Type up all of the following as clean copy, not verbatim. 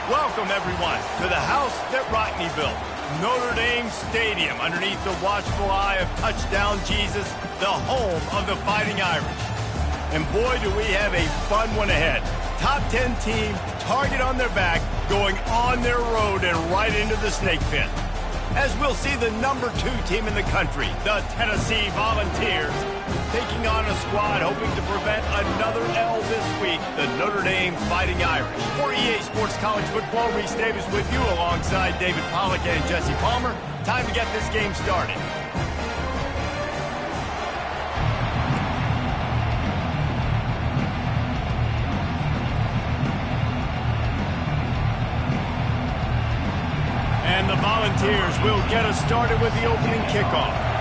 Welcome, everyone, to the house that Rockne built, Notre Dame Stadium, underneath the watchful eye of Touchdown Jesus, the home of the Fighting Irish. And boy, do we have a fun one ahead. Top 10 team, target on their back, going on their road and right into the snake pit. As we'll see the number 2 team in the country, the Tennessee Volunteers, taking on a squad hoping to prevent another L this week, the Notre Dame Fighting Irish. For EA Sports College Football, Reese Davis with you alongside David Pollack and Jesse Palmer. Time to get this game started. And the Volunteers will get us started with the opening kickoff.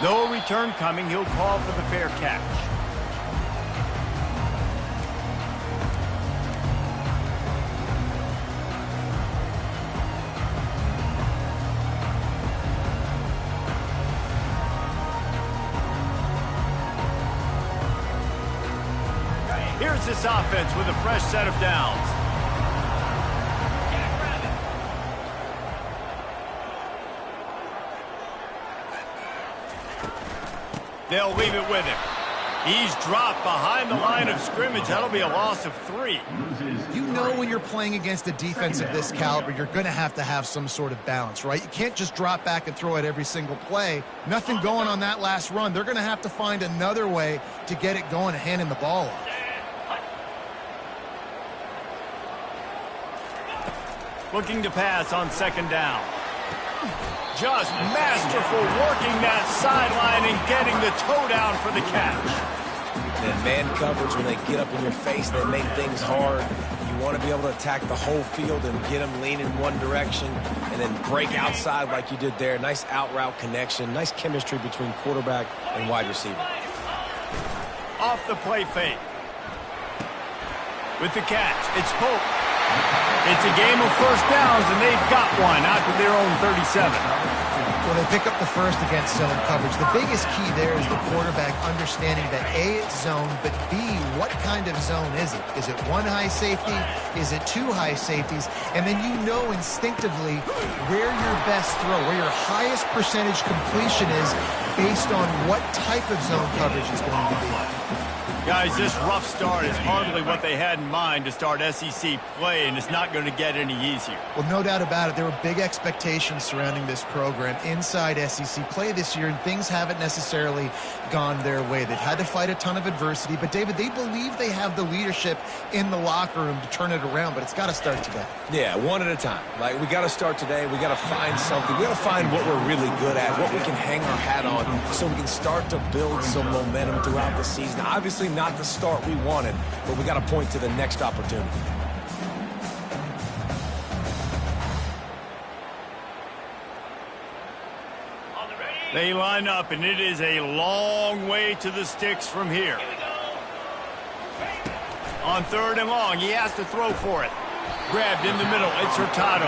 No return coming, he'll call for the fair catch. Here's this offense with a fresh set of downs. They'll leave it with him. He's dropped behind the line of scrimmage. That'll be a loss of 3. You know when you're playing against a defense of this caliber, you're going to have some sort of balance, right? You can't just drop back and throw it every single play. Nothing going on that last run. They're going to have to find another way to get it going and handing the ball off. Looking to pass on second down. Just masterful working that sideline and getting the toe down for the catch. And man coverage, when they get up in your face, they make things hard. You want to be able to attack the whole field and get them lean in one direction and then break outside like you did there. Nice out route connection, nice chemistry between quarterback and wide receiver. Off the play fake. With the catch, it's Pope. It's a game of first downs, and they've got one out to their own 37. Well, they pick up the first against zone coverage. The biggest key there is the quarterback understanding that A, it's zone, but B, what kind of zone is it? Is it 1 high safety? Is it 2 high safeties? And then you know instinctively where your best throw, where your highest percentage completion is based on what type of zone coverage is going to be. Guys, this rough start is hardly what they had in mind to start SEC play, and it's not going to get any easier. Well, no doubt about it. There were big expectations surrounding this program inside SEC play this year, and things haven't necessarily gone their way. They've had to fight a ton of adversity, but, David, they believe they have the leadership in the locker room to turn it around, but it's got to start today. Yeah, one at a time. Like, we got to start today. We got to find something. We got to find what we're really good at, what we can hang our hat on, so we can start to build some momentum throughout the season. Obviously, not the start we wanted, but we got to point to the next opportunity. They line up, and it is a long way to the sticks from here. On third and long, he has to throw for it. Grabbed in the middle, it's Hurtado.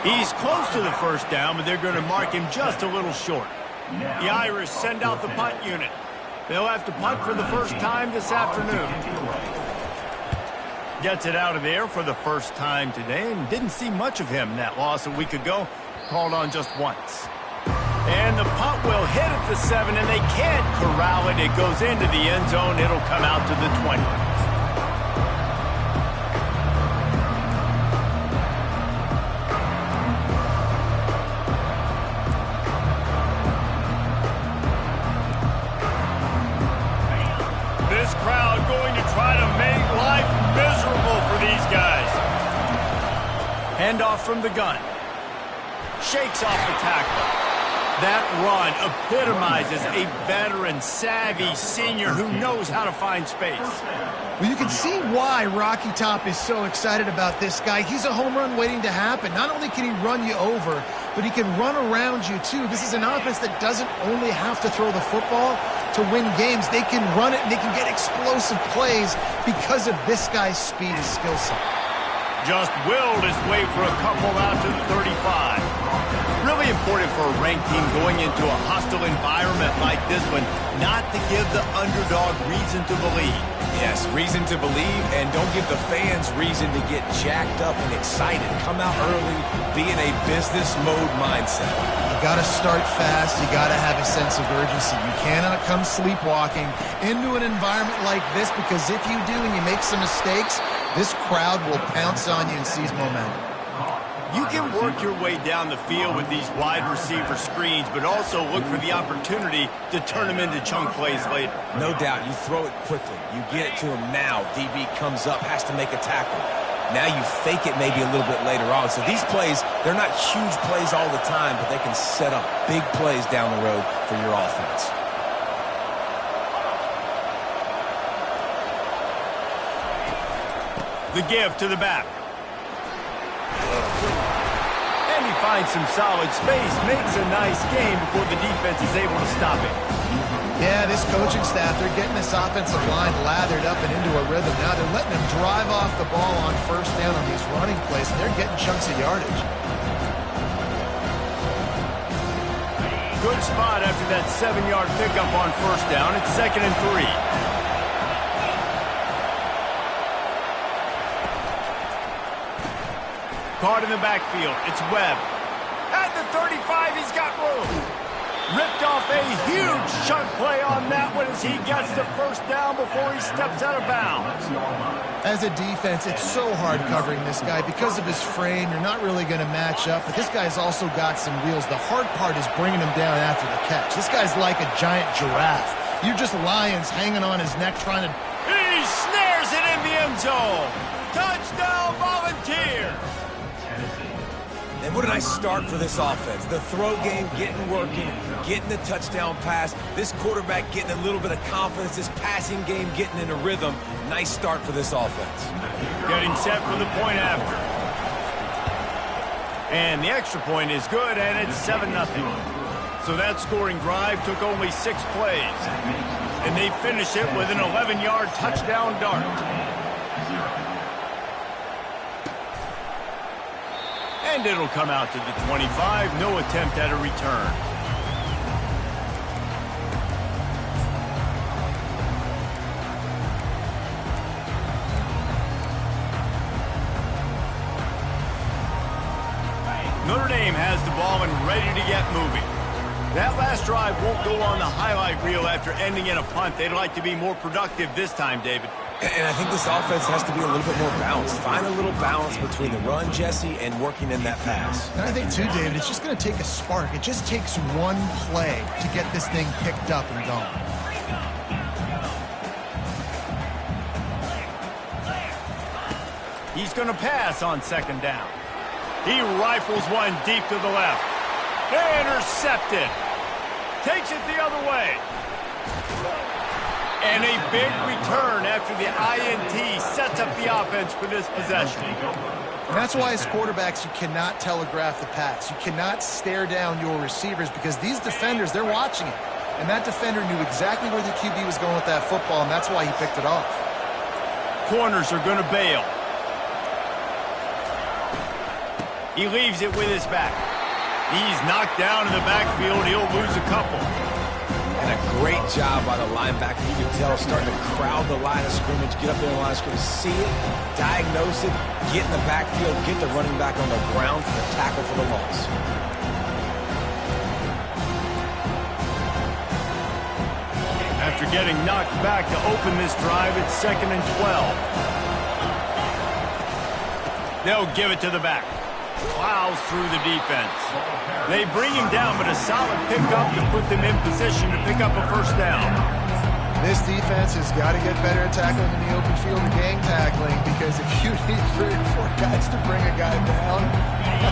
He's close to the first down, but they're going to mark him just a little short. The Irish send out the punt unit. They'll have to punt for the first time this afternoon. Gets it out of there for the first time today, and didn't see much of him that loss a week ago. Called on just once. And the punt will hit at the 7, and they can't corral it. It goes into the end zone. It'll come out to the 20. This crowd going to try to make life miserable for these guys. Handoff from the gun. Shakes off the tackle. That run epitomizes a veteran, savvy senior who knows how to find space. Well, you can see why Rocky Top is so excited about this guy. He's a home run waiting to happen. Not only can he run you over, but he can run around you, too. This is an offense that doesn't only have to throw the football to win games. They can run it, and they can get explosive plays because of this guy's speed and skill set. Just willed his way for a couple out to the 35. Really important for a ranked team going into a hostile environment like this one not to give the underdog reason to believe. Yes, reason to believe, and don't give the fans reason to get jacked up and excited. Come out early, be in a business mode mindset. You got to start fast. You got to have a sense of urgency. You cannot come sleepwalking into an environment like this, because if you do and you make some mistakes, this crowd will pounce on you and seize momentum. You can work your way down the field with these wide receiver screens, but also look for the opportunity to turn them into chunk plays later. No doubt, you throw it quickly. You get it to him now. DB comes up, has to make a tackle. Now you fake it maybe a little bit later on. So these plays, they're not huge plays all the time, but they can set up big plays down the road for your offense. The give to the back. And he finds some solid space, makes a nice game before the defense is able to stop it. Yeah, this coaching staff, they're getting this offensive line lathered up and into a rhythm. Now they're letting them drive off the ball on first down on these running plays, and they're getting chunks of yardage. Good spot after that 7-yard pickup on first down. It's 2nd and 3. Caught in the backfield. It's Webb. At the 35, he's got room. Ripped off a huge chunk play on that one as he gets the first down before he steps out of bounds. As a defense, it's so hard covering this guy. Because of his frame, you're not really going to match up, but this guy's also got some wheels. The hard part is bringing him down after the catch. This guy's like a giant giraffe. You're just lions hanging on his neck trying to... He snares it in the end zone. Touchdown, Volunteers. And what a nice start for this offense. The throw game getting working, getting the touchdown pass. This quarterback getting a little bit of confidence. This passing game getting in a rhythm. Nice start for this offense. Getting set for the point after. And the extra point is good, and it's 7-0. So that scoring drive took only 6 plays. And they finish it with an 11-yard touchdown dart. And it'll come out to the 25. No attempt at a return. Notre Dame has the ball and ready to get moving. That last drive won't go on the highlight reel after ending in a punt. They'd like to be more productive this time, David. And I think this offense has to be a little bit more balanced. Find a little balance between the run, Jesse, and working in that pass. And I think, too, David, it's just going to take a spark. It just takes one play to get this thing picked up and going. He's going to pass on 2nd down. He rifles one deep to the left. Intercepted. Takes it the other way. And a big return after the INT sets up the offense for this possession. And that's why, as quarterbacks, you cannot telegraph the pass. You cannot stare down your receivers, because these defenders, they're watching it. And that defender knew exactly where the QB was going with that football, and that's why he picked it off. Corners are going to bail. He leaves it with his back. He's knocked down in the backfield. He'll lose a couple. And a great job by the linebacker. You can tell, starting to crowd the line of scrimmage, get up there in the line of scrimmage, see it, diagnose it, get in the backfield, get the running back on the ground for the tackle for the loss. After getting knocked back to open this drive, it's 2nd and 12. They'll give it to the back. Plows through the defense. They bring him down, but a solid pickup to put them in position to pick up a first down. This defense has got to get better at tackling in the open field and gang tackling, because if you need 3 or 4 guys to bring a guy down,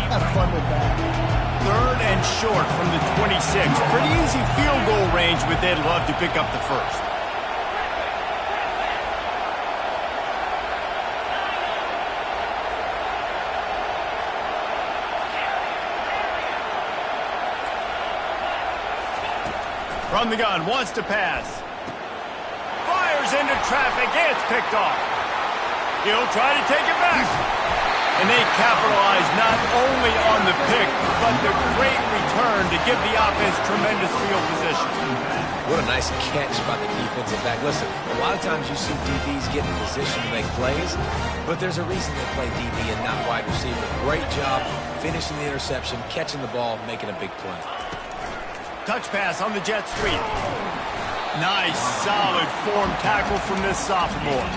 have fun with that. 3rd and short from the 26. Pretty easy field goal range, but they'd love to pick up the first. From the gun, wants to pass. Fires into traffic, it's picked off. He'll try to take it back. And they capitalize not only on the pick, but the great return return to give the offense tremendous field position. What a nice catch by the defensive back. Listen, a lot of times you see DBs get in position to make plays, but there's a reason they play DB and not wide receiver. Great job finishing the interception, catching the ball, making a big play. Touch pass on the jet sweep. Nice, solid form tackle from this sophomore.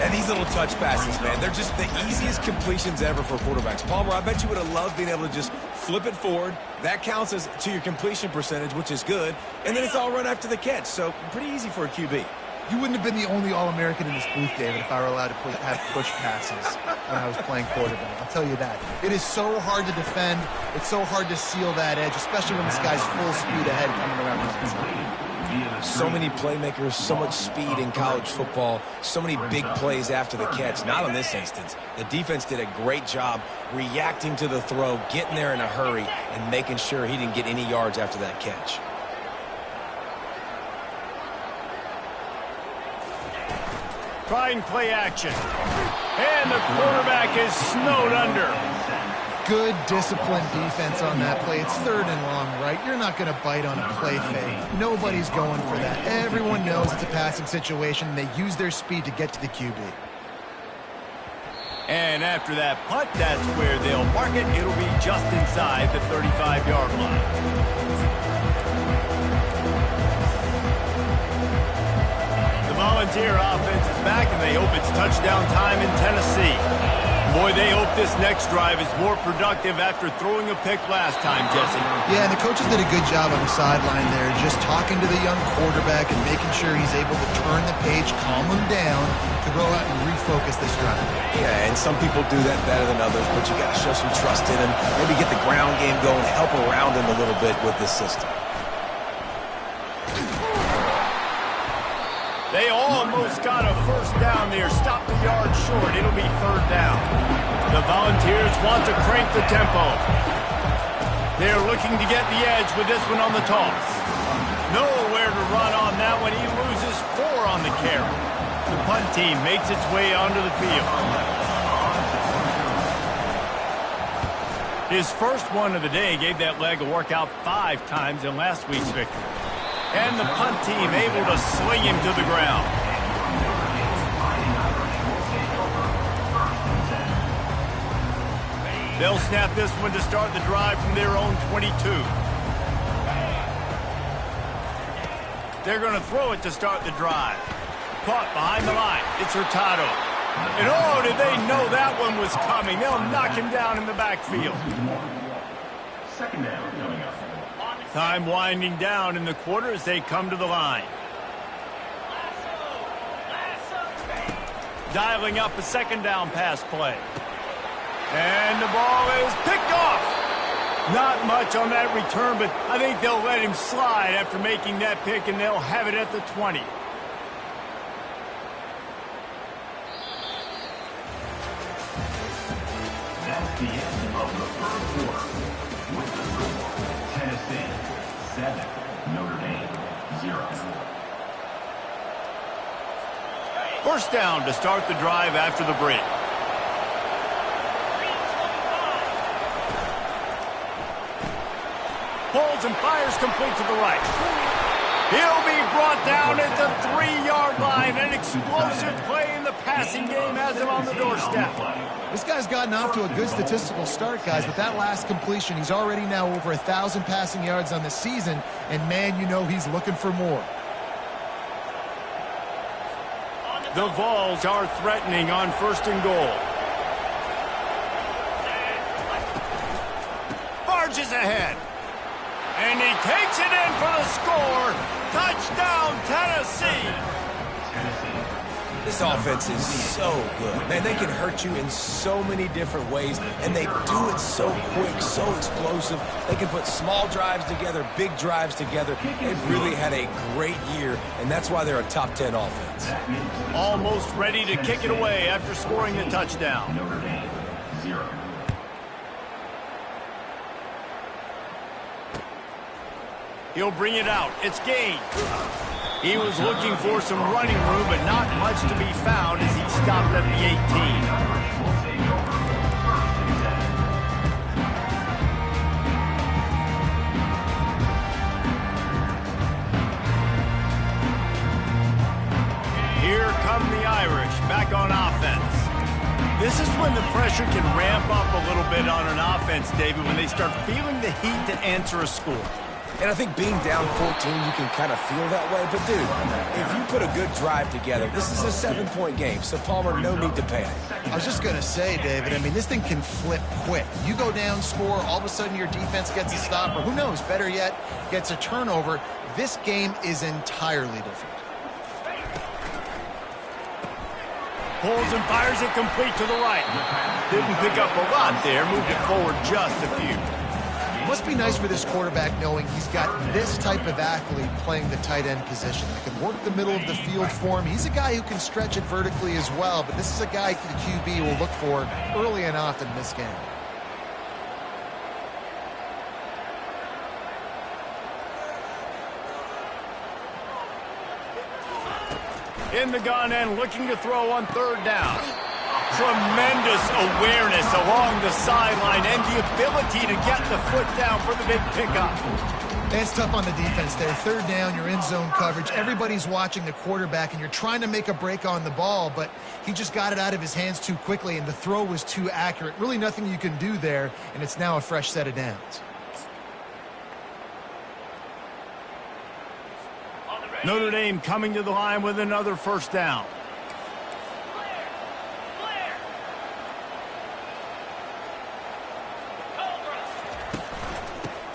And these little touch passes, man, they're just the easiest completions ever for quarterbacks. Palmer, I bet you would have loved being able to just flip it forward. That counts as to your completion percentage, which is good. And then it's all run after the catch, so pretty easy for a QB. You wouldn't have been the only All-American in this booth, David, if I were allowed to have push passes when I was playing quarterback. I'll tell you that. It is so hard to defend. It's so hard to seal that edge, especially when this guy's full speed ahead coming around the inside. So many playmakers, so much speed in college football, so many big plays after the catch. Not in this instance. The defense did a great job reacting to the throw, getting there in a hurry, and making sure he didn't get any yards after that catch. Trying play action. And the quarterback is snowed under. Good, disciplined defense on that play. It's 3rd and long, right? You're not going to bite on a play fake. Nobody's going for that. Everyone knows it's a passing situation, and they use their speed to get to the QB. And after that punt, that's where they'll mark it. It'll be just inside the 35-yard line. Volunteer offense is back, and they hope it's touchdown time in Tennessee. Boy, they hope this next drive is more productive after throwing a pick last time, Jesse. Yeah, and the coaches did a good job on the sideline there, just talking to the young quarterback and making sure he's able to turn the page, calm him down, to go out and refocus this drive. Yeah, and some people do that better than others, but you got to show some trust in him, maybe get the ground game going, help around him a little bit with this system. They almost got a first down there. Stop the yard short. It'll be 3rd down. The Volunteers want to crank the tempo. They're looking to get the edge with this one on the toss. Nowhere to run on that one. He loses 4 on the carry. The punt team makes its way onto the field. His first one of the day gave that leg a workout 5 times in last week's victory. And the punt team able to sling him to the ground. They'll snap this one to start the drive from their own 22. They're going to throw it to start the drive. Caught behind the line. It's Hurtado. And oh, did they know that one was coming? They'll knock him down in the backfield. 2nd down coming up. Time winding down in the quarter as they come to the line. Dialing up a 2nd down pass play. And the ball is picked off. Not much on that return, but I think they'll let him slide after making that pick, and they'll have it at the 20. That's the end of the 3rd quarter. With the score, Tennessee 7, Notre Dame 0. First down to start the drive after the break. Pulls and fires complete to the right. He'll be brought down at the 3-yard line. An explosive play in the passing game has him on the doorstep. This guy's gotten off to a good statistical start, guys, but that last completion, he's already now over 1,000 passing yards on the season, and man, you know he's looking for more. The Vols are threatening on 1st and goal. Barges ahead. And he takes it in for the score. Touchdown, Tennessee. This offense is so good. Man, they can hurt you in so many different ways, and they do it so quick, so explosive. They can put small drives together, big drives together. They've really had a great year, and that's why they're a top 10 offense. Almost ready to kick it away after scoring the touchdown. Notre Dame 0. He'll bring it out. It's gained. He was looking for some running room, but not much to be found as he stopped at the 18. This is when the pressure can ramp up a little bit on an offense, David, when they start feeling the heat to answer a score. And I think being down 14, you can kind of feel that way. But, dude, if you put a good drive together, this is a 7-point game. So, Palmer, no need to panic. I was just going to say, David, I mean, this thing can flip quick. You go down, score, all of a sudden your defense gets a stop, or who knows, better yet, gets a turnover. This game is entirely different. Pulls and fires it complete to the right. Didn't pick up a lot there, moved it forward just a few. Must be nice for this quarterback knowing he's got this type of athlete playing the tight end position that can work the middle of the field for him. He's a guy who can stretch it vertically as well, but this is a guy the QB will look for early and often in this game. In the gun and looking to throw on third down. Tremendous awareness along the sideline and the ability to get the foot down for the big pickup. It's tough on the defense there. Third down, you're in zone coverage. Everybody's watching the quarterback, and you're trying to make a break on the ball, but he just got it out of his hands too quickly, and the throw was too accurate. Really nothing you can do there, and it's now a fresh set of downs. Notre Dame coming to the line with another first down.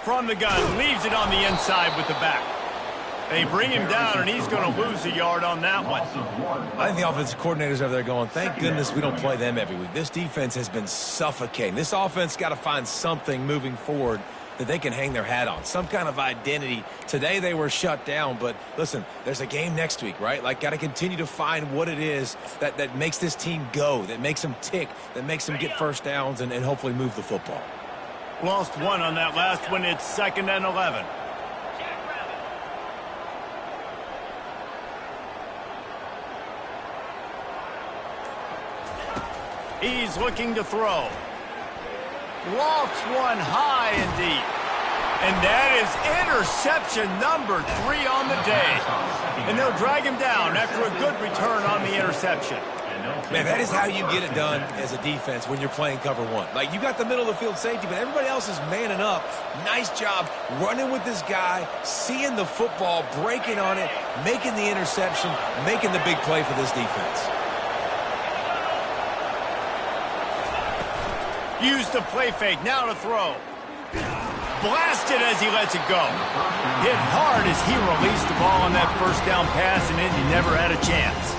From the gun, leaves it on the inside with the back. They bring him down, and he's going to lose a yard on that one. I think the offensive coordinators over there going, thank goodness we don't play them every week. This defense has been suffocating. This offense got to find something moving forward that they can hang their hat on, some kind of identity. Today they were shut down, but listen, there's a game next week, right? Like, got to continue to find what it is that makes this team go, that makes them tick, that makes them get first downs and hopefully move the football. Lost one on that last one. It's 2nd and 11. He's looking to throw. Lofts one high and deep. And that is interception number 3 on the day. And they'll drag him down after a good return on the interception. Man, that is how you get it done as a defense when you're playing cover one. Like, you got the middle of the field safety, but everybody else is manning up. Nice job running with this guy, seeing the football, breaking on it, making the interception, making the big play for this defense. Use the play fake, now to throw. Blasted as he lets it go. Hit hard as he released the ball on that first down pass, and Indy never had a chance.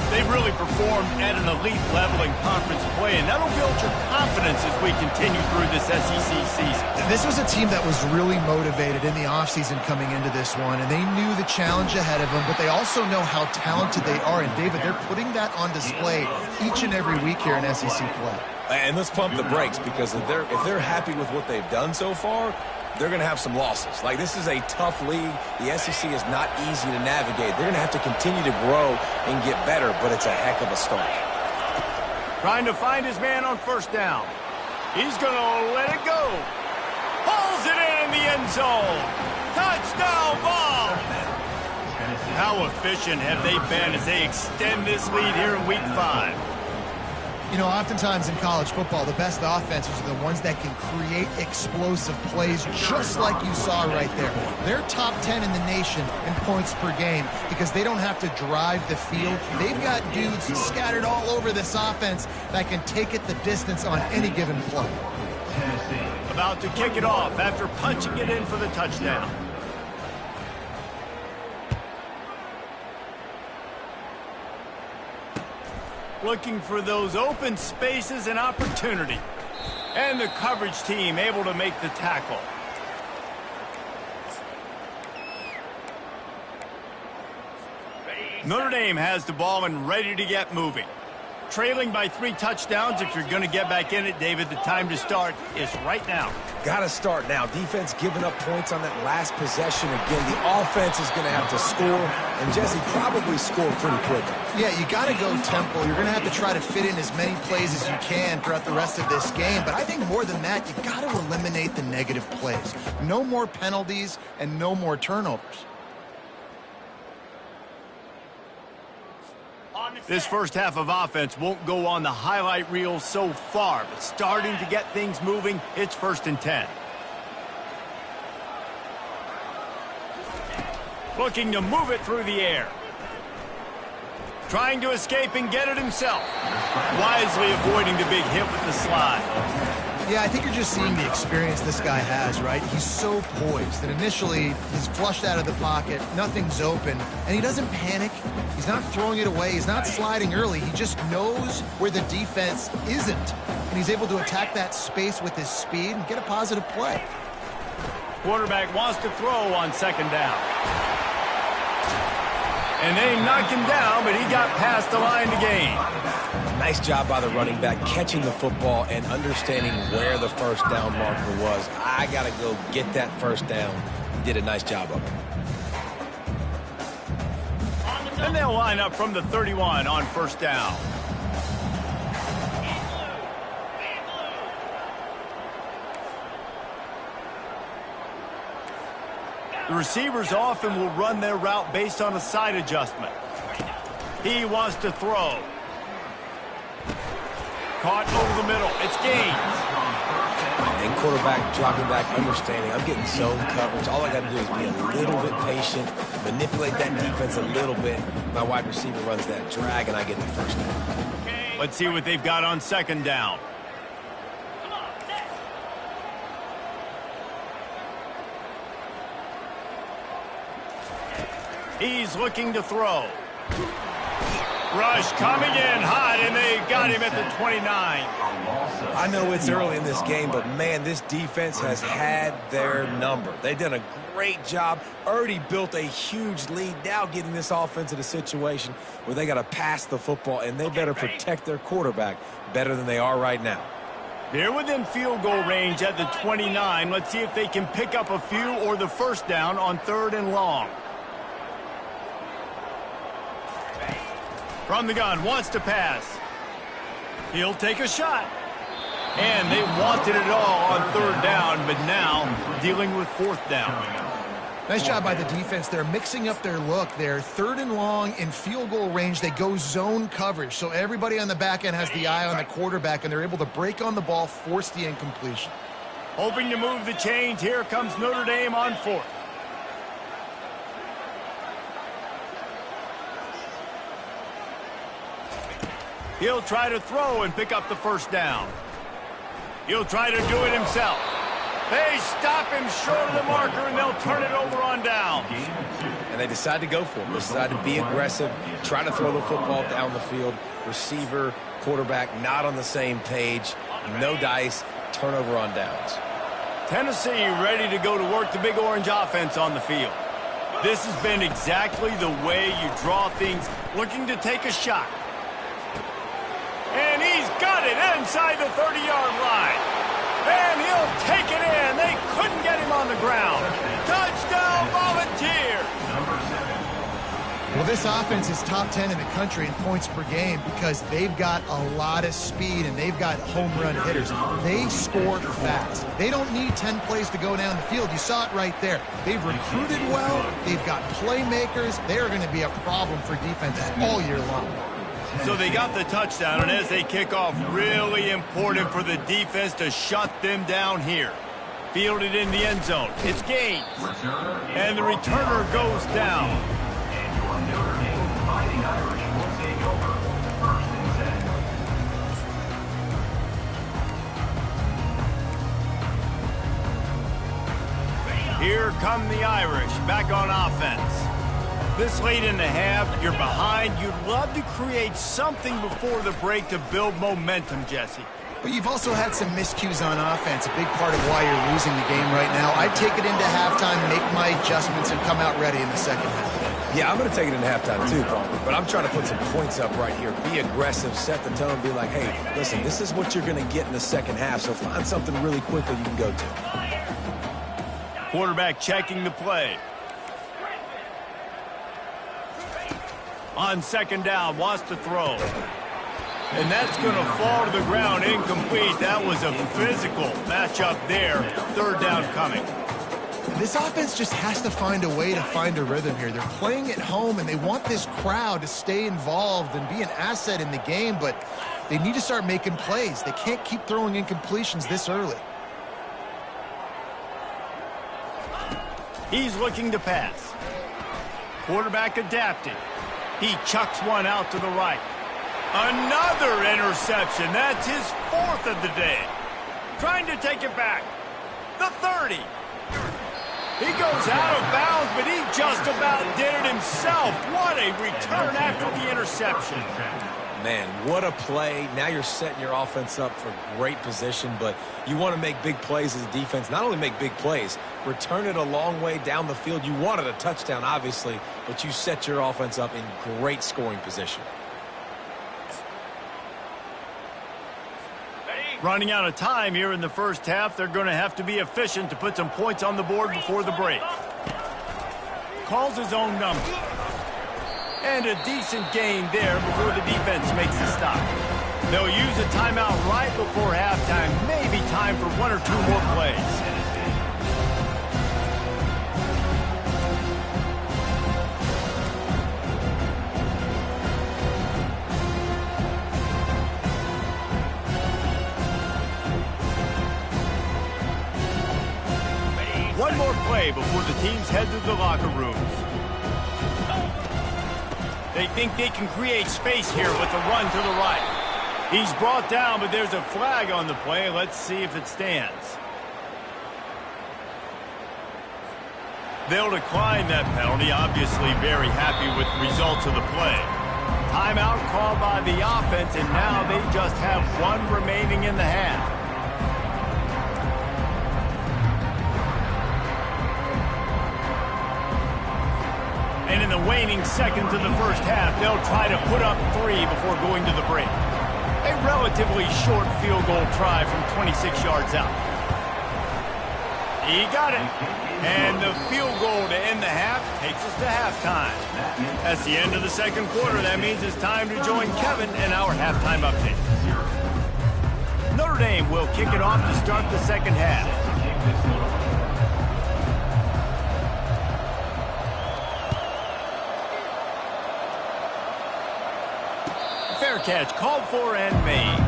They've really performed at an elite level in conference play, and that'll build your confidence as we continue through this SEC season. This was a team that was really motivated in the offseason coming into this one, and they knew the challenge ahead of them, but they also know how talented they are. And, David, they're putting that on display each and every week here in SEC play. And let's pump the brakes, because if they're happy with what they've done so far, they're going to have some losses. Like, this is a tough league. The SEC is not easy to navigate. They're going to have to continue to grow and get better, but it's a heck of a start. Trying to find his man on first down. He's going to let it go. Pulls it in the end zone. Touchdown ball. How efficient have they been as they extend this lead here in Week 5? You know, oftentimes in college football, the best offenses are the ones that can create explosive plays, just like you saw right there. They're top 10 in the nation in points per game because they don't have to drive the field. They've got dudes scattered all over this offense that can take it the distance on any given play. About to kick it off after punching it in for the touchdown. Looking for those open spaces and opportunity. And the coverage team able to make the tackle. Notre Dame has the ball and ready to get moving. Trailing by 3 touchdowns. If you're going to get back in it, David, the time to start is right now. Got to start now. Defense giving up points on that last possession again. The offense is going to have to score, and Jesse probably score pretty quick. Yeah, you got to go tempo. You're going to have to try to fit in as many plays as you can throughout the rest of this game. But I think more than that, you got to eliminate the negative plays. No more penalties and no more turnovers. On the This first half of offense won't go on the highlight reel so far, but starting to get things moving, it's 1st and 10. Looking to move it through the air. Trying to escape and get it himself. Wisely avoiding the big hit with the slide. Yeah, I think you're just seeing the experience this guy has, right? He's so poised that initially he's flushed out of the pocket, nothing's open, and he doesn't panic. He's not throwing it away. He's not sliding early. He just knows where the defense isn't, and he's able to attack that space with his speed and get a positive play. Quarterback wants to throw on 2nd down. And they knocked him down, but he got past the line to gain. Nice job by the running back catching the football and understanding where the 1st down marker was. I got to go get that 1st down. He did a nice job of it. And they'll line up from the 31 on 1st down. The receivers often will run their route based on a side adjustment. He wants to throw. Caught over the middle. It's gained. And quarterback dropping back, understanding I'm getting zone coverage. All I got to do is be a little bit patient, manipulate that defense a little bit. My wide receiver runs that drag, and I get the 1st down. Let's see what they've got on 2nd down. He's looking to throw. Rush coming in hot, and they got him at the 29. I know it's early in this game, but, man, this defense has had their number. They've done a great job, already built a huge lead, now getting this offense in a situation where they got to pass the football, and they better protect their quarterback better than they are right now. They're within field goal range at the 29. Let's see if they can pick up a few or the 1st down on 3rd and long. From the gun, wants to pass. He'll take a shot. And they wanted it all on 3rd down, but now dealing with 4th down. Nice job by the defense. They're mixing up their look. They're 3rd and long in field goal range. They go zone coverage, so everybody on the back end has the eye on the quarterback, and they're able to break on the ball, force the incompletion. Hoping to move the chains. Here comes Notre Dame on 4th. He'll try to throw and pick up the 1st down. He'll try to do it himself. They stop him short of the marker, and they'll turn it over on downs. And they decide to go for it. They decide to be aggressive, try to throw the football down the field. Receiver, quarterback, not on the same page. No dice, turnover on downs. Tennessee ready to go to work the Big Orange offense on the field. This has been exactly the way you draw things, looking to take a shot. And he's got it inside the 30-yard line. And he'll take it in. They couldn't get him on the ground. Touchdown, Volunteers! Well, this offense is top 10 in the country in points per game because they've got a lot of speed and they've got home run hitters. They score fast. They don't need 10 plays to go down the field. You saw it right there. They've recruited well. They've got playmakers. They are going to be a problem for defenses all year long. So they got the touchdown, and as they kick off, really important for the defense to shut them down here. Fielded in the end zone. It's gained. And the returner goes down. And your Notre Dame Fighting Irish will take over 1st and 10. Here come the Irish back on offense. This late in the half, you're behind. You'd love to create something before the break to build momentum, Jesse. But you've also had some miscues on offense, a big part of why you're losing the game right now. I'd take it into halftime, make my adjustments, and come out ready in the second half. Yeah, I'm going to take it into halftime too, Paul. But I'm trying to put some points up right here. Be aggressive, set the tone, be like, hey, listen, this is what you're going to get in the second half, so find something really quickly you can go to. Quarterback checking the play. On 2nd down, wants to throw. And that's going to fall to the ground, incomplete. That was a physical matchup there. 3rd down coming. This offense just has to find a way to find a rhythm here. They're playing at home, and they want this crowd to stay involved and be an asset in the game, but they need to start making plays. They can't keep throwing incompletions this early. He's looking to pass. Quarterback adapting. He chucks one out to the right. Another interception. That's his 4th of the day. Trying to take it back. The 30. He goes out of bounds, but he just about did it himself. What a return after the interception. Man, what a play. Now you're setting your offense up for great position, but you want to make big plays as a defense. Not only make big plays, return it a long way down the field. You wanted a touchdown, obviously, but you set your offense up in great scoring position. Running out of time here in the first half. They're going to have to be efficient to put some points on the board before the break. Calls his own number. And a decent gain there before the defense makes the stop. They'll use a timeout right before halftime. Maybe time for 1 or 2 more plays. One more play before the teams head to the locker rooms. They think they can create space here with a run to the right. He's brought down, but there's a flag on the play. Let's see if it stands. They'll decline that penalty, obviously very happy with the results of the play. Timeout called by the offense, and now they just have 1 remaining in the half. And in the waning seconds of the first half, they'll try to put up 3 before going to the break. A relatively short field goal try from 26 yards out. He got it. And the field goal to end the half takes us to halftime. That's the end of the second quarter. That means it's time to join Kevin in our halftime update. Notre Dame will kick it off to start the second half. Fair catch called for and made.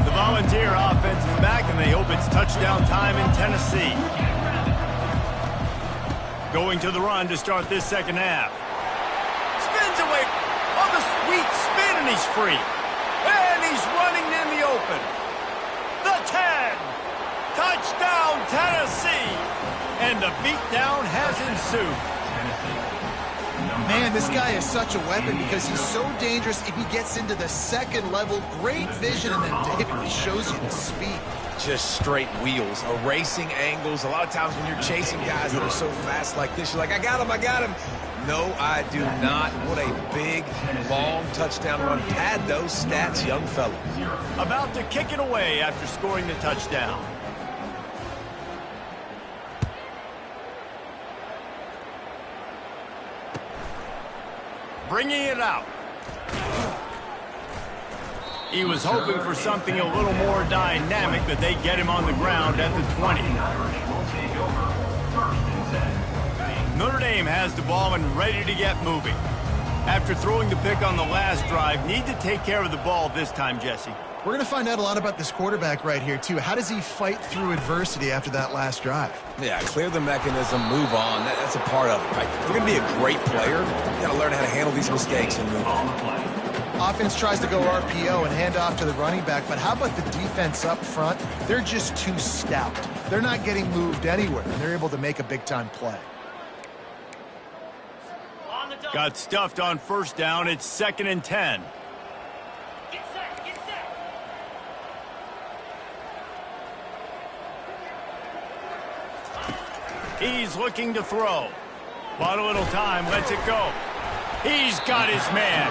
The Volunteer offense is back, and they hope it's touchdown time in Tennessee. Going to the run to start this second half. Spins away on the sweet spin, and he's free. And he's running in the open. The 10. Touchdown, Tennessee! And the beatdown has ensued. Man, this guy is such a weapon because he's so dangerous if he gets into the second level. Great vision, and then David shows you the speed. Just straight wheels, erasing angles. A lot of times when you're chasing guys that are so fast like this, you're like, I got him. No, I do not. What a big, long touchdown run. Pad those stats, young fella. About to kick it away after scoring the touchdown. Bringing it out. He was hoping for something a little more dynamic, but they get him on the ground at the 20. Notre Dame has the ball and ready to get moving. After throwing the pick on the last drive, need to take care of the ball this time, Jesse. We're going to find out a lot about this quarterback right here, too. How does he fight through adversity after that last drive? Yeah, clear the mechanism, move on. That's a part of it, right? If you're going to be a great player, you got to learn how to handle these mistakes and move on. Offense tries to go RPO and hand off to the running back, but how about the defense up front? They're just too stout. They're not getting moved anywhere, and they're able to make a big-time play. Got stuffed on first down. It's 2nd and 10. He's looking to throw. Bought a little time, lets it go. He's got his man.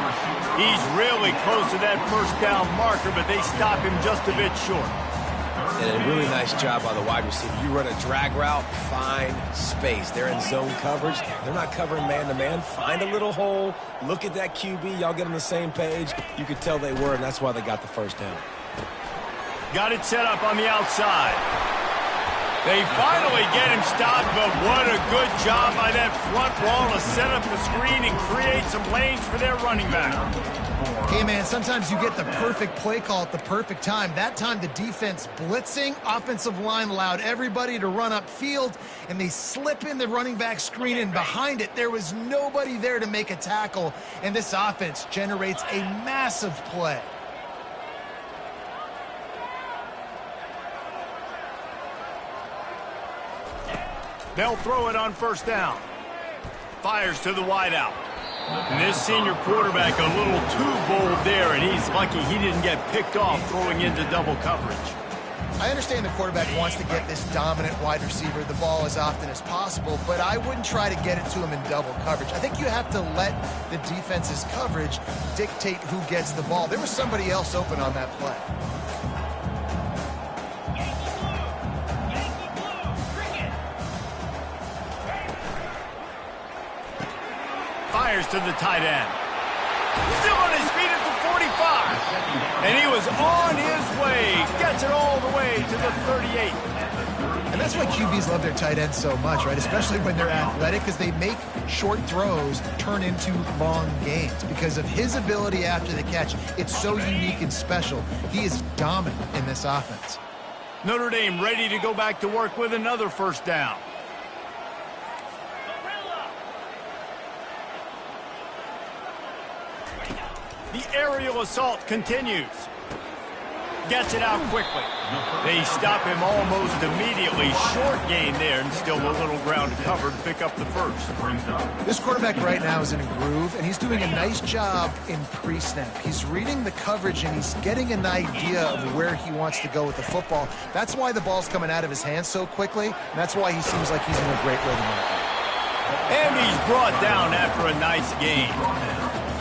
He's really close to that first down marker, but they stop him just a bit short. And a really nice job by the wide receiver. You run a drag route, find space. They're in zone coverage. They're not covering man-to-man. Find a little hole. Look at that QB. Y'all get on the same page. You could tell they were, and that's why they got the first down. Got it set up on the outside. They finally get him stopped, but what a good job by that front wall to set up the screen and create some lanes for their running back. Hey, man, sometimes you get the perfect play call at the perfect time. That time the defense blitzing, offensive line allowed everybody to run upfield, and they slip in the running back screen, and behind it there was nobody there to make a tackle, and this offense generates a massive play. They'll throw it on first down. Fires to the wideout. And this senior quarterback a little too bold there, and he's lucky he didn't get picked off throwing into double coverage. I understand the quarterback wants to get this dominant wide receiver the ball as often as possible, but I wouldn't try to get it to him in double coverage. I think you have to let the defense's coverage dictate who gets the ball. There was somebody else open on that play. Fires to the tight end. Still on his feet at the 45. And he was on his way. Gets it all the way to the 38. And that's why QBs love their tight ends so much, right? Especially when they're athletic, because they make short throws turn into long gains. Because of his ability after the catch, it's so unique and special. He is dominant in this offense. Notre Dame ready to go back to work with another first down. The aerial assault continues. Gets it out quickly. They stop him almost immediately. Short gain there, and still a little ground covered. Pick up the first. This quarterback right now is in a groove, and he's doing a nice job in pre-snap. He's reading the coverage, and he's getting an idea of where he wants to go with the football. That's why the ball's coming out of his hands so quickly, and that's why he seems like he's in a great rhythm right now. And he's brought down after a nice gain.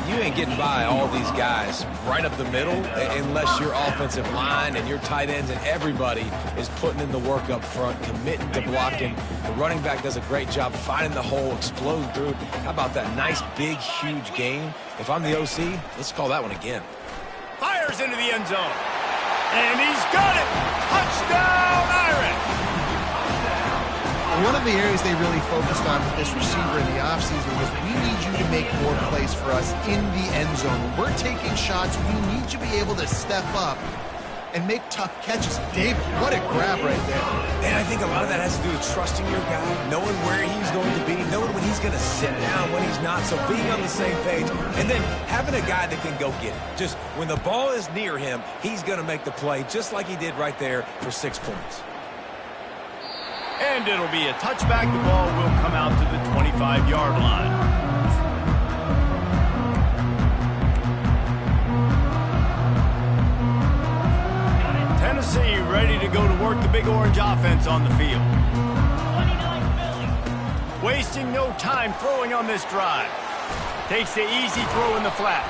You ain't getting by all these guys right up the middle unless your offensive line and your tight ends and everybody is putting in the work up front, committing to blocking. The running back does a great job finding the hole, exploding through. How about that nice, big, huge gain? If I'm the OC, let's call that one again. Fires into the end zone. And he's got it. Touchdown, Irish. One of the areas they really focused on with this receiver in the offseason was we need you to make more plays for us in the end zone. When we're taking shots, we need you to be able to step up and make tough catches. David, what a grab right there. And I think a lot of that has to do with trusting your guy, knowing where he's going to be, knowing when he's going to sit down, when he's not, so being on the same page, and then having a guy that can go get it. Just when the ball is near him, he's going to make the play just like he did right there for 6 points. And it'll be a touchback. The ball will come out to the 25-yard line. Tennessee ready to go to work the Big Orange offense on the field. Wasting no time throwing on this drive. Takes the easy throw in the flat.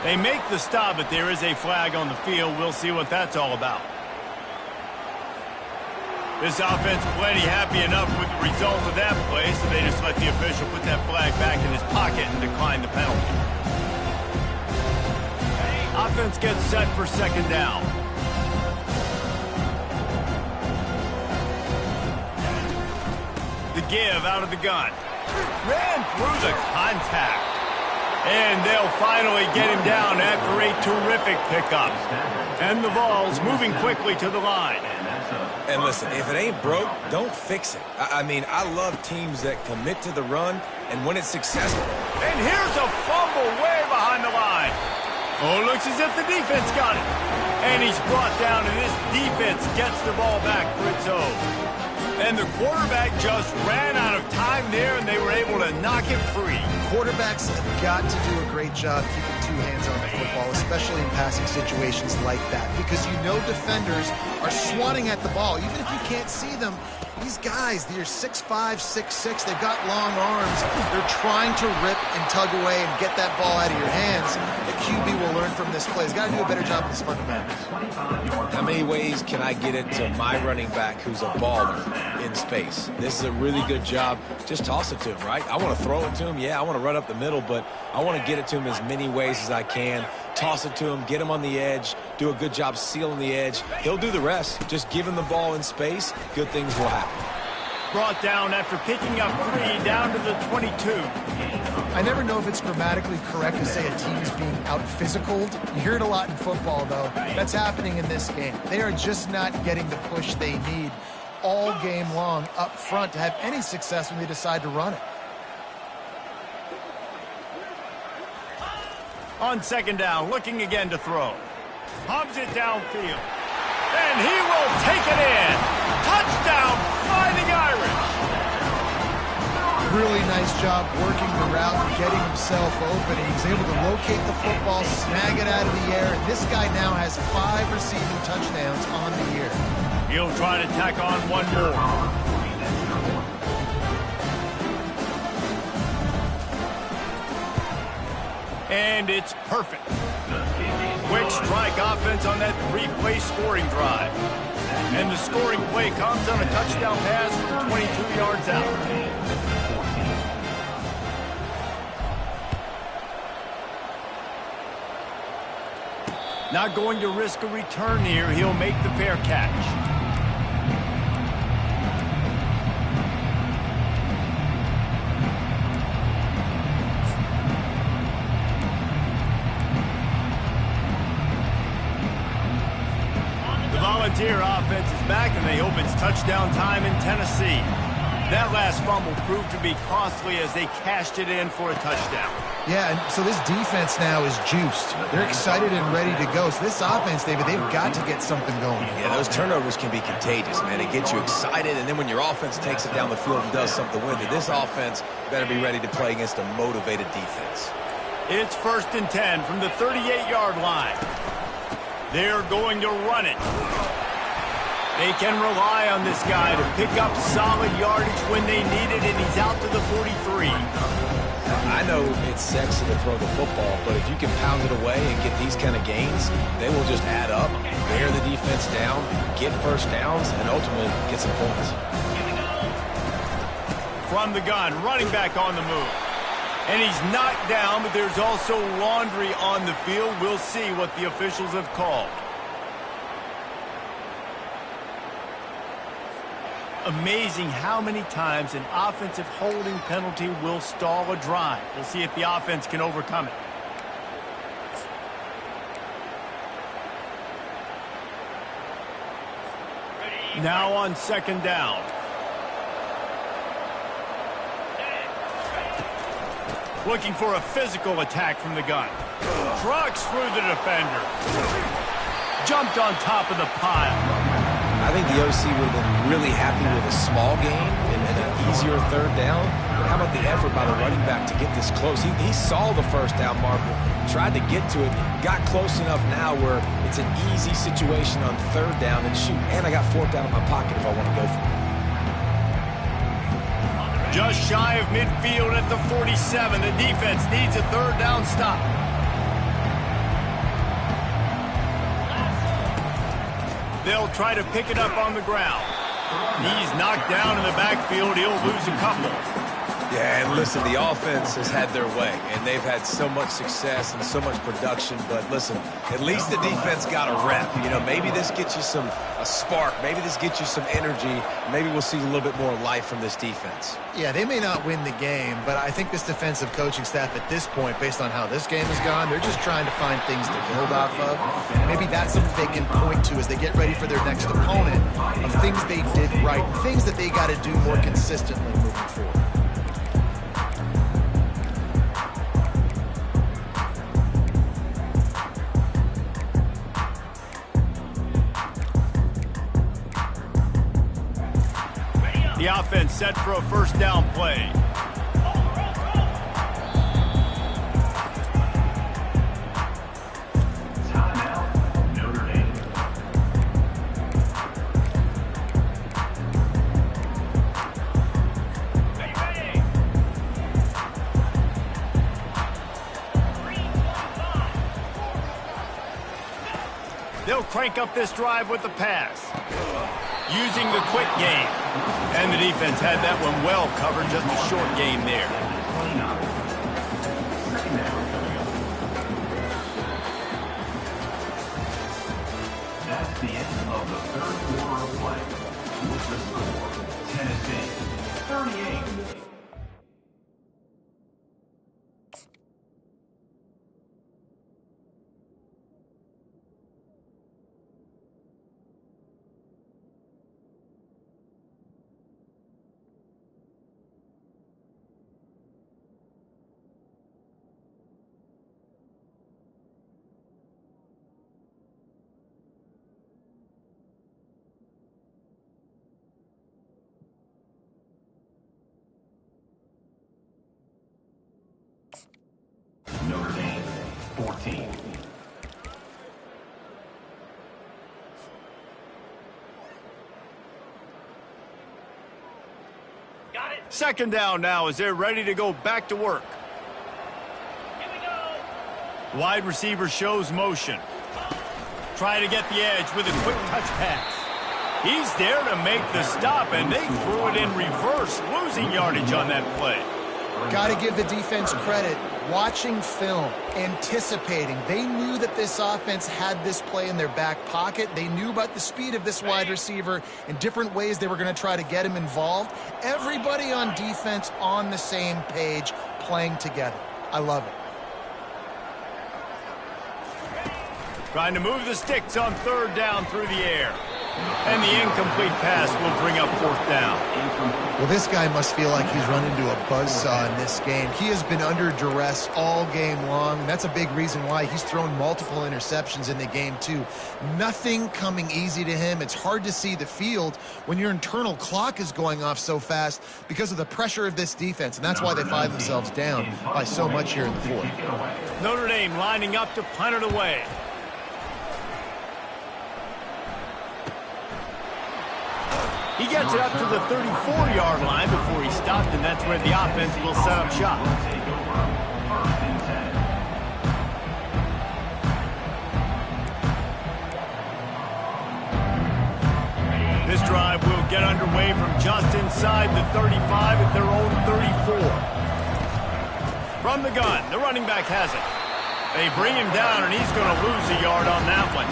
They make the stop, but there is a flag on the field. We'll see what that's all about. This offense plenty happy enough with the result of that play, so they just let the official put that flag back in his pocket and decline the penalty. Offense gets set for second down. The give out of the gun. Ran through the contact. And they'll finally get him down after a terrific pickup. And the ball's moving quickly to the line. And listen, if it ain't broke, don't fix it. I mean, I love teams that commit to the run, and when it's successful. And here's a fumble way behind the line. Oh, looks as if the defense got it. And he's brought down, and this defense gets the ball back for its own. And the quarterback just ran out of time there, and they were able to knock it free. Quarterbacks have got to do a great job keeping two hands on the football, especially in passing situations like that, because you know defenders are swatting at the ball. Even if you can't see them, these guys, they're 6'5", 6'6", they've got long arms. They're trying to rip and tug away and get that ball out of your hands. The QB will learn from this play. He's got to do a better job of his fundamentals. How many ways can I get it to my running back who's a baller in space? This is a really good job. Just toss it to him, right? I want to throw it to him. Yeah, I want to run up the middle, but I want to get it to him as many ways as I can. Toss it to him, get him on the edge, do a good job sealing the edge. He'll do the rest. Just give him the ball in space. Good things will happen. Brought down after picking up 3 down to the 22. I never know if it's grammatically correct to say a team's being out-physicaled. You hear it a lot in football, though. That's happening in this game. They are just not getting the push they need all game long up front to have any success when they decide to run it. On second down, looking again to throw. Hubs it downfield. And he will take it in. Touchdown, Fighting Irish. Really nice job working the route and getting himself open. He was able to locate the football, snag it out of the air, and this guy now has 5 receiving touchdowns on the year. He'll try to tack on one more. And it's perfect. Quick strike offense on that 3-play scoring drive. And the scoring play comes on a touchdown pass from 22 yards out. Not going to risk a return here. He'll make the fair catch. The Volunteer offense is back, and they hope it's touchdown time in Tennessee. That last fumble proved to be costly as they cashed it in for a touchdown. Yeah, and so this defense now is juiced. They're excited and ready to go. So this offense, David, they've got to get something going. Yeah, those turnovers can be contagious, man. It gets you excited, and then when your offense takes it down the field and does something with it, this offense better be ready to play against a motivated defense. It's 1st and 10 from the 38-yard line. They're going to run it. They can rely on this guy to pick up solid yardage when they need it, and he's out to the 43. I know it's sexy to throw the football, but if you can pound it away and get these kind of gains, they will just add up, wear the defense down, get first downs, and ultimately get some points. From the gun, running back on the move. And he's knocked down, but there's also laundry on the field. We'll see what the officials have called. Amazing how many times an offensive holding penalty will stall a drive. We'll see if the offense can overcome it. Now on 2nd down. Looking for a physical attack from the gun. Trucks through the defender. Jumped on top of the pile. I think the OC would have been really happy with a small gain and an easier 3rd down. But how about the effort by the running back to get this close? He saw the 1st down marker, tried to get to it, got close enough now where it's an easy situation on 3rd down. And shoot, and I got 4th down in my pocket if I want to go for it. Just shy of midfield at the 47. The defense needs a 3rd down stop. They'll try to pick it up on the ground. He's knocked down in the backfield. He'll lose a couple. Yeah, and listen, the offense has had their way, and they've had so much success and so much production. But listen, at least the defense got a rep. You know, maybe this gets you a spark. Maybe this gets you some energy. Maybe we'll see a little bit more life from this defense. Yeah, they may not win the game, but I think this defensive coaching staff at this point, based on how this game has gone, they're just trying to find things to build off of. And maybe that's something they can point to as they get ready for their next opponent, of things they did right, things that they got to do more consistently moving forward. The offense set for a 1st down play. Timeout, Notre Dame. They'll crank up this drive with the pass, using the quick game. And the defense had that one well covered, just a short game there. That's the end of the third quarter of play. With the score, Tennessee 38. Notre Dame 14. Got it. Second down now as they're ready to go back to work. Here we go. Wide receiver shows motion. Try to get the edge with a quick touch pass. He's there to make the stop, and they threw it in reverse, losing yardage on that play. Got to give the defense credit. Watching film, anticipating. They knew that this offense had this play in their back pocket. They knew about the speed of this wide receiver and different ways they were going to try to get him involved. Everybody on defense on the same page, playing together. I love it. Trying to move the sticks on third down through the air. And the incomplete pass will bring up fourth down. Well, this guy must feel like he's run into a buzzsaw in this game. He has been under duress all game long, and that's a big reason why he's thrown multiple interceptions in the game, too. Nothing coming easy to him. It's hard to see the field when your internal clock is going off so fast because of the pressure of this defense, and that's why they find themselves down by so much here in the fourth. Notre Dame lining up to punt it away. He gets it up to the 34-yard line before he stopped, and that's where the offense will set up shop. This drive will get underway from just inside the 35 at their own 34. From the gun, the running back has it. They bring him down, and he's going to lose a yard on that one.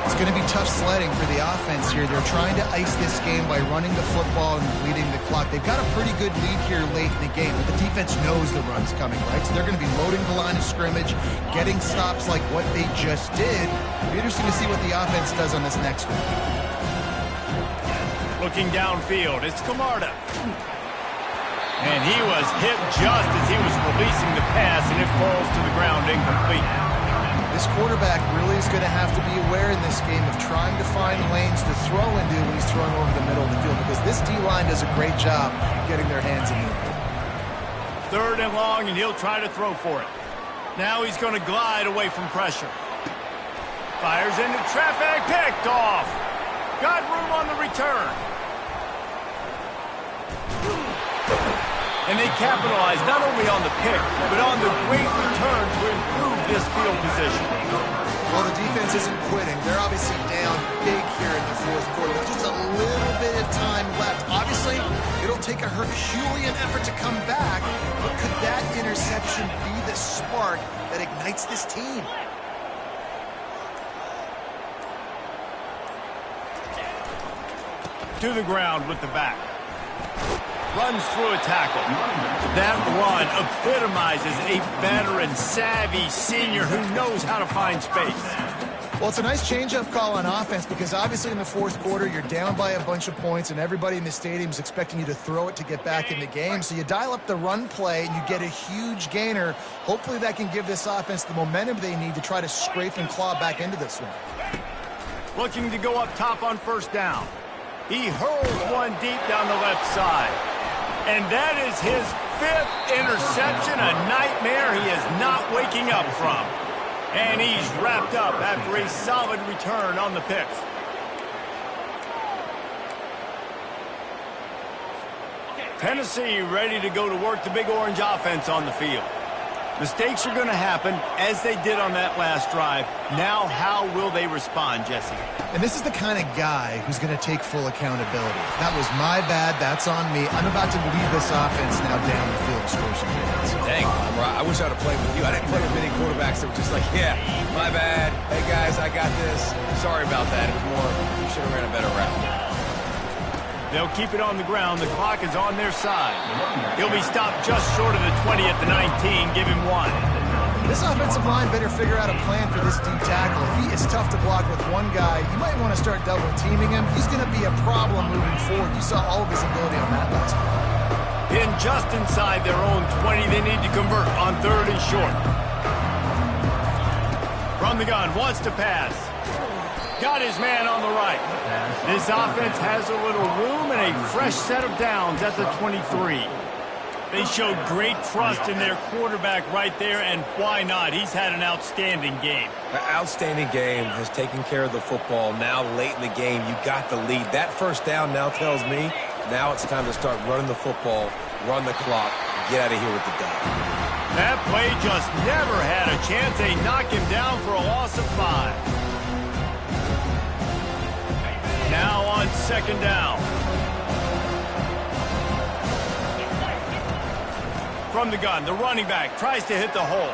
It's going to be tough sledding for the offense here. They're trying to ice this game by running the football and bleeding the clock. They've got a pretty good lead here late in the game, but the defense knows the run's coming, right? So they're going to be loading the line of scrimmage, getting stops like what they just did. It'll be interesting to see what the offense does on this next one. Looking downfield, it's Camarda. And he was hit just as he was releasing the pass, and it falls to the ground incomplete. This quarterback really is going to have to be aware in this game of trying to find lanes to throw into when he's throwing over the middle of the field, because this D-line does a great job getting their hands in the air. Third and long, and he'll try to throw for it. Now he's going to glide away from pressure. Fires into traffic, picked off. Got room on the return. And they capitalize not only on the pick, but on the great return to improve this field position. Well, the defense isn't quitting. They're obviously down big here in the fourth quarter. There's just a little bit of time left. Obviously, it'll take a Herculean effort to come back, but could that interception be the spark that ignites this team? To the ground with the back. Runs through a tackle. That run epitomizes a veteran, savvy senior who knows how to find space. Well, it's a nice change-up call on offense because obviously in the fourth quarter, you're down by a bunch of points and everybody in the stadium is expecting you to throw it to get back in the game. So you dial up the run play and you get a huge gainer. Hopefully that can give this offense the momentum they need to try to scrape and claw back into this one. Looking to go up top on first down. He hurls one deep down the left side. And that is his fifth interception, a nightmare he is not waking up from. And he's wrapped up after a solid return on the picks. Tennessee ready to go to work the Big Orange offense on the field. Mistakes are going to happen, as they did on that last drive. Now, how will they respond, Jesse? And this is the kind of guy who's going to take full accountability. That was my bad. That's on me. I'm about to lead this offense now down the field and score some points. Dang, I wish I would have played with you. I didn't play with many quarterbacks that were just like, yeah, my bad. Hey, guys, I got this. Sorry about that. It was more, you should have ran a better route. They'll keep it on the ground. The clock is on their side. He'll be stopped just short of the 20 at the 19. Give him 1. This offensive line better figure out a plan for this D tackle. He is tough to block with one guy. You might want to start double teaming him. He's going to be a problem moving forward. You saw all of his ability on that last play. Pinned just inside their own 20. They need to convert on 3rd and short. From the gun, wants to pass. Got his man on the right. This offense has a little room and a fresh set of downs at the 23. They showed great trust in their quarterback right there, and why not? He's had an outstanding game. An outstanding game, has taken care of the football. Now, late in the game, you got the lead. That first down now tells me now it's time to start running the football, run the clock, get out of here with the dub. That play just never had a chance. They knock him down for a loss of 5. Now on 2nd down. From the gun, the running back tries to hit the hole.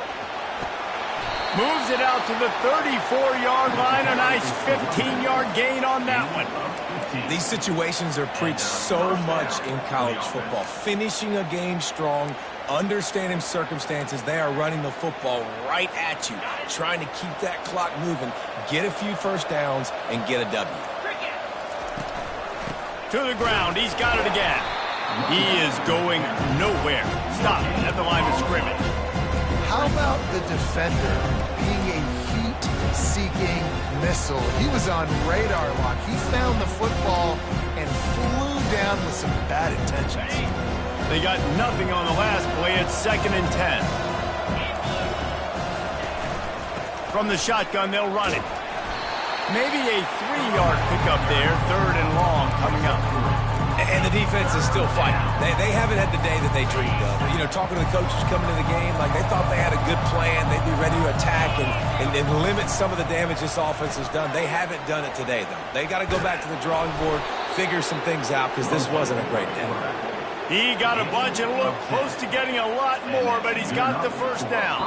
Moves it out to the 34-yard line. A nice 15-yard gain on that one. These situations are preached so much in college football. Finishing a game strong, understanding circumstances. They are running the football right at you, trying to keep that clock moving, get a few first downs, and get a W. To the ground. He's got it again. He is going nowhere. Stop at the line of scrimmage. How about the defender being a heat-seeking missile? He was on radar lock. He found the football and flew down with some bad intentions. They got nothing on the last play. It's 2nd and 10. From the shotgun, they'll run it. Maybe a 3-yard pickup there. 3rd and long coming up. And the defense is still fighting. They haven't had the day that they dreamed of. You know, talking to the coaches coming to the game, like they thought they had a good plan. They'd be ready to attack and limit some of the damage this offense has done. They haven't done it today, though. They got to go back to the drawing board, figure some things out, because this wasn't a great day. He got a bunch and looked close to getting a lot more, but he's got the first down.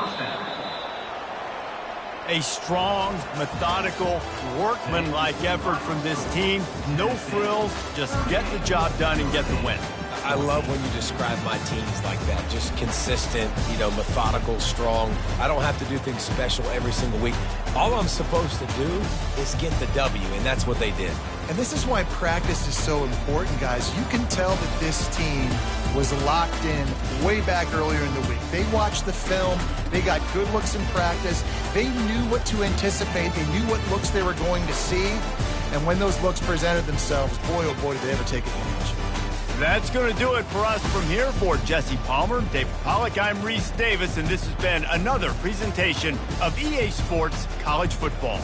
A strong, methodical, workman-like effort from this team. No frills, just get the job done and get the win. I love when you describe my teams like that. Just consistent, you know, methodical, strong. I don't have to do things special every single week. All I'm supposed to do is get the W, and that's what they did. And this is why practice is so important, guys. You can tell that this team was locked in way back earlier in the week. They watched the film. They got good looks in practice. They knew what to anticipate. They knew what looks they were going to see. And when those looks presented themselves, boy, oh boy, did they ever take advantage. That's going to do it for us from here. For Jesse Palmer, David Pollack, I'm Reese Davis, and this has been another presentation of EA Sports College Football.